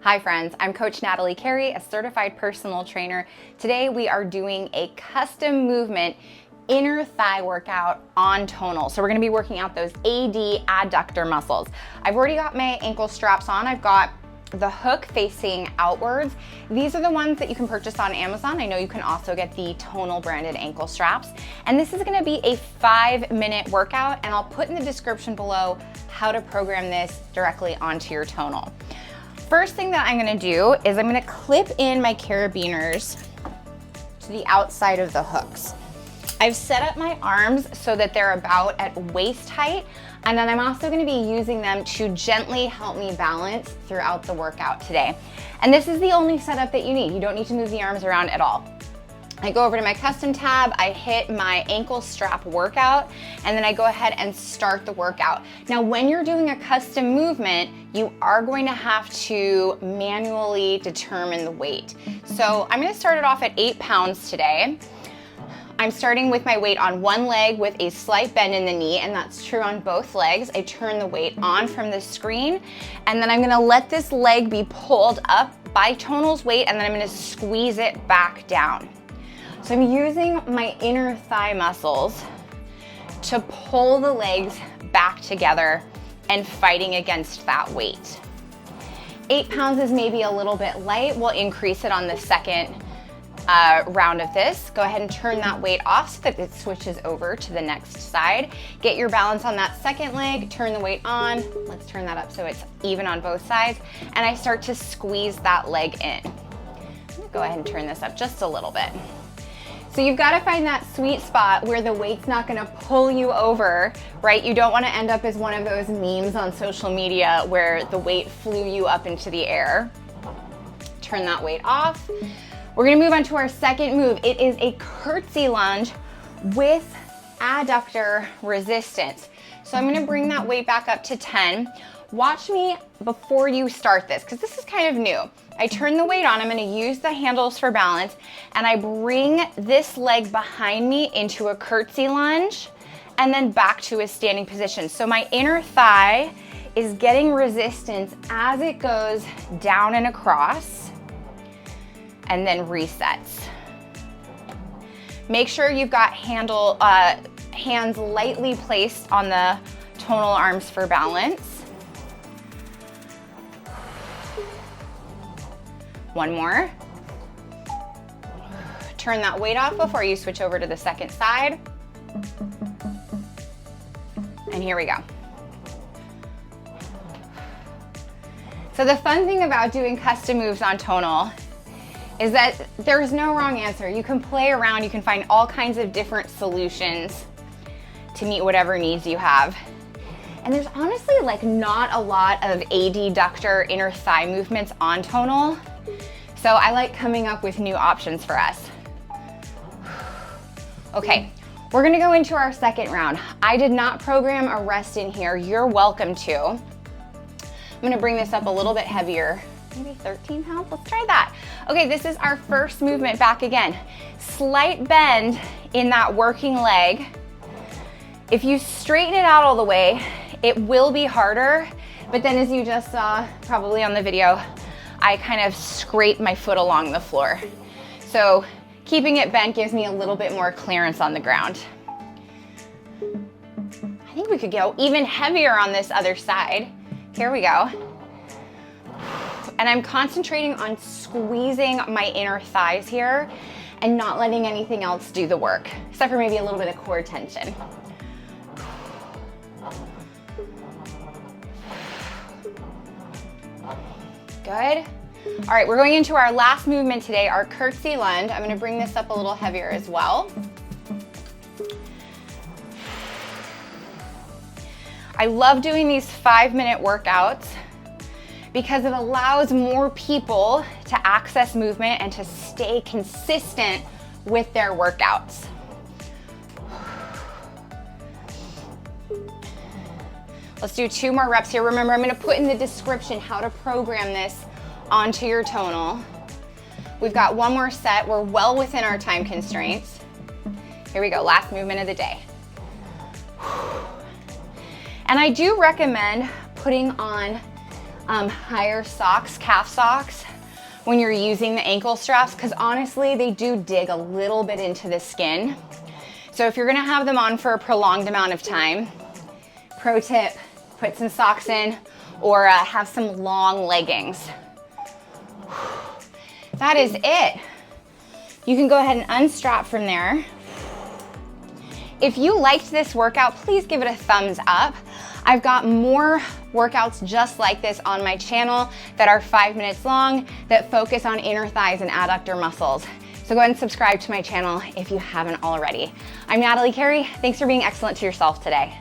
Hi friends, I'm Coach Natalie Carey, a certified personal trainer. Today we are doing a custom movement inner thigh workout on Tonal. So we're gonna be working out those AD adductor muscles. I've already got my ankle straps on. I've got the hook facing outwards. These are the ones that you can purchase on Amazon. I know you can also get the Tonal branded ankle straps. And this is gonna be a 5-minute workout, and I'll put in the description below how to program this directly onto your Tonal. First thing that I'm gonna do is I'm gonna clip in my carabiners to the outside of the hooks. I've set up my arms so that they're about at waist height, and then I'm also gonna be using them to gently help me balance throughout the workout today. And this is the only setup that you need. You don't need to move the arms around at all. I go over to my custom tab, I hit my ankle strap workout, and then I go ahead and start the workout. Now, when you're doing a custom movement, you are going to have to manually determine the weight. So I'm gonna start it off at 8 pounds today. I'm starting with my weight on one leg with a slight bend in the knee, and that's true on both legs. I turn the weight on from the screen, and then I'm gonna let this leg be pulled up by Tonal's weight, and then I'm gonna squeeze it back down. So I'm using my inner thigh muscles to pull the legs back together and fighting against that weight. 8 pounds is maybe a little bit light. We'll increase it on the second round of this. Go ahead and turn that weight off so that it switches over to the next side. Get your balance on that second leg, turn the weight on. Let's turn that up so it's even on both sides. And I start to squeeze that leg in. I'm gonna go ahead and turn this up just a little bit. So you've got to find that sweet spot where the weight's not going to pull you over, right? You don't want to end up as one of those memes on social media where the weight flew you up into the air. Turn that weight off. We're going to move on to our second move. It is a curtsey lunge with adductor resistance. So I'm going to bring that weight back up to 10. Watch me before you start this, because this is kind of new. I turn the weight on, I'm gonna use the handles for balance, and I bring this leg behind me into a curtsey lunge, and then back to a standing position. So my inner thigh is getting resistance as it goes down and across, and then resets. Make sure you've got hands lightly placed on the Tonal arms for balance. One more. Turn that weight off before you switch over to the second side. And here we go. So the fun thing about doing custom moves on Tonal is that there's no wrong answer. You can play around, you can find all kinds of different solutions to meet whatever needs you have. And there's honestly like not a lot of adductor inner thigh movements on Tonal. So I like coming up with new options for us. Okay, we're gonna go into our second round. I did not program a rest in here. You're welcome to. I'm gonna bring this up a little bit heavier, maybe 13 pounds. Let's try that. Okay, this is our first movement back again. Slight bend in that working leg. If you straighten it out all the way, it will be harder, but then as you just saw probably on the video, I kind of scrape my foot along the floor. So keeping it bent gives me a little bit more clearance on the ground. I think we could go even heavier on this other side. Here we go. And I'm concentrating on squeezing my inner thighs here and not letting anything else do the work, except for maybe a little bit of core tension. Good. All right, we're going into our last movement today, our curtsey lunge. I'm gonna bring this up a little heavier as well. I love doing these 5-minute workouts because it allows more people to access movement and to stay consistent with their workouts. Let's do 2 more reps here. Remember, I'm gonna put in the description how to program this onto your Tonal. We've got 1 more set. We're well within our time constraints. Here we go, last movement of the day. And I do recommend putting on higher socks, calf socks, when you're using the ankle straps, because honestly, they do dig a little bit into the skin. So if you're gonna have them on for a prolonged amount of time, pro tip, put some socks in or have some long leggings. That is it. You can go ahead and unstrap from there. If you liked this workout, please give it a thumbs up. I've got more workouts just like this on my channel that are 5 minutes long that focus on inner thighs and adductor muscles. So go ahead and subscribe to my channel if you haven't already. I'm Natalie Carey. Thanks for being excellent to yourself today.